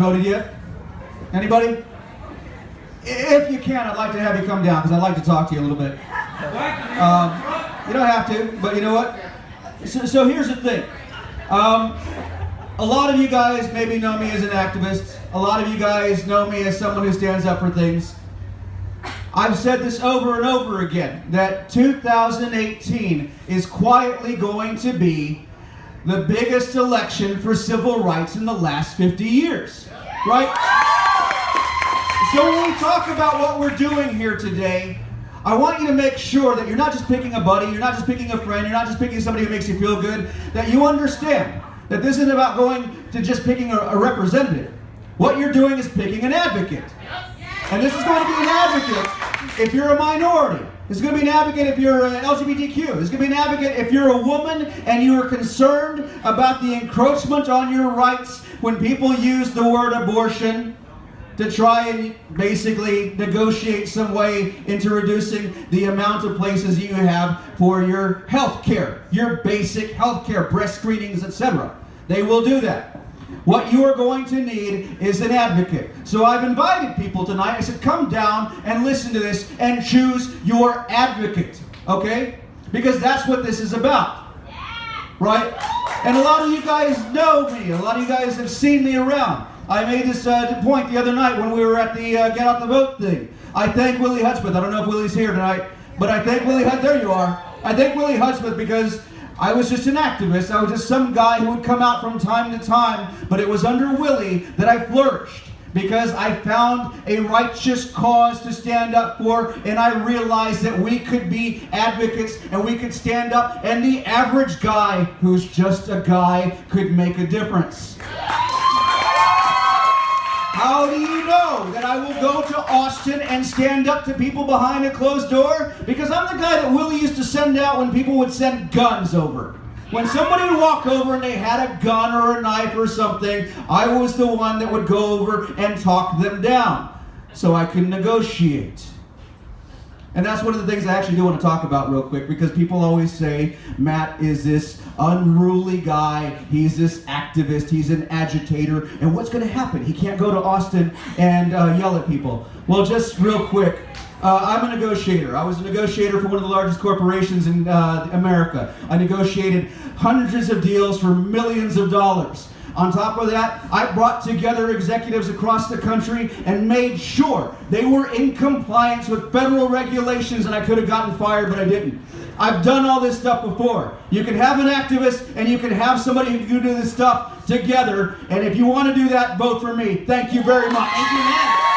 voted yet? Anybody? If you can, I'd like to have you come down because I'd like to talk to you a little bit. You don't have to, but you know what? So here's the thing. A lot of you guys maybe know me as an activist. A lot of you guys know me as someone who stands up for things. I've said this over and over again, that 2018 is quietly going to be the biggest election for civil rights in the last 50 years, right? So when we talk about what we're doing here today, I want you to make sure that you're not just picking a buddy, you're not just picking a friend, you're not just picking somebody who makes you feel good, that you understand that this isn't about going to just picking a representative. What you're doing is picking an advocate. And this is going to be an advocate if you're a minority. This is going to be an advocate if you're LGBTQ. This is going to be an advocate if you're a woman and you are concerned about the encroachment on your rights when people use the word abortion to try and basically negotiate some way into reducing the amount of places you have for your health care, your basic health care, breast screenings, etc. They will do that. What you are going to need is an advocate. So I've invited people tonight. I said, come down and listen to this and choose your advocate, okay? Because that's what this is about, right? And a lot of you guys know me. A lot of you guys have seen me around. I made this point the other night when we were at the Get Out the Vote thing. I thank Willie Hudspeth. I don't know if Willie's here tonight, but I thank Willie Hudspeth. There you are. I thank Willie Hudspeth because I was just an activist. I was just some guy who would come out from time to time, but it was under Willie that I flourished because I found a righteous cause to stand up for, and I realized that we could be advocates and we could stand up, and the average guy who's just a guy could make a difference. How do you know that I will go to Austin and stand up to people behind a closed door? Because I'm the guy that Willie used to send out when people would send guns over. When somebody would walk over and they had a gun or a knife or something, I was the one that would go over and talk them down so I could negotiate. And that's one of the things I actually do want to talk about real quick, because people always say, Matt is this unruly guy, he's this activist, he's an agitator, and what's going to happen? He can't go to Austin and yell at people. Well, just real quick, I'm a negotiator. I was a negotiator for one of the largest corporations in America. I negotiated hundreds of deals for millions of dollars. On top of that, I brought together executives across the country and made sure they were in compliance with federal regulations, and I could have gotten fired, but I didn't. I've done all this stuff before. You can have an activist and you can have somebody who can do this stuff together, and if you want to do that, vote for me. Thank you very much. Thank you, man.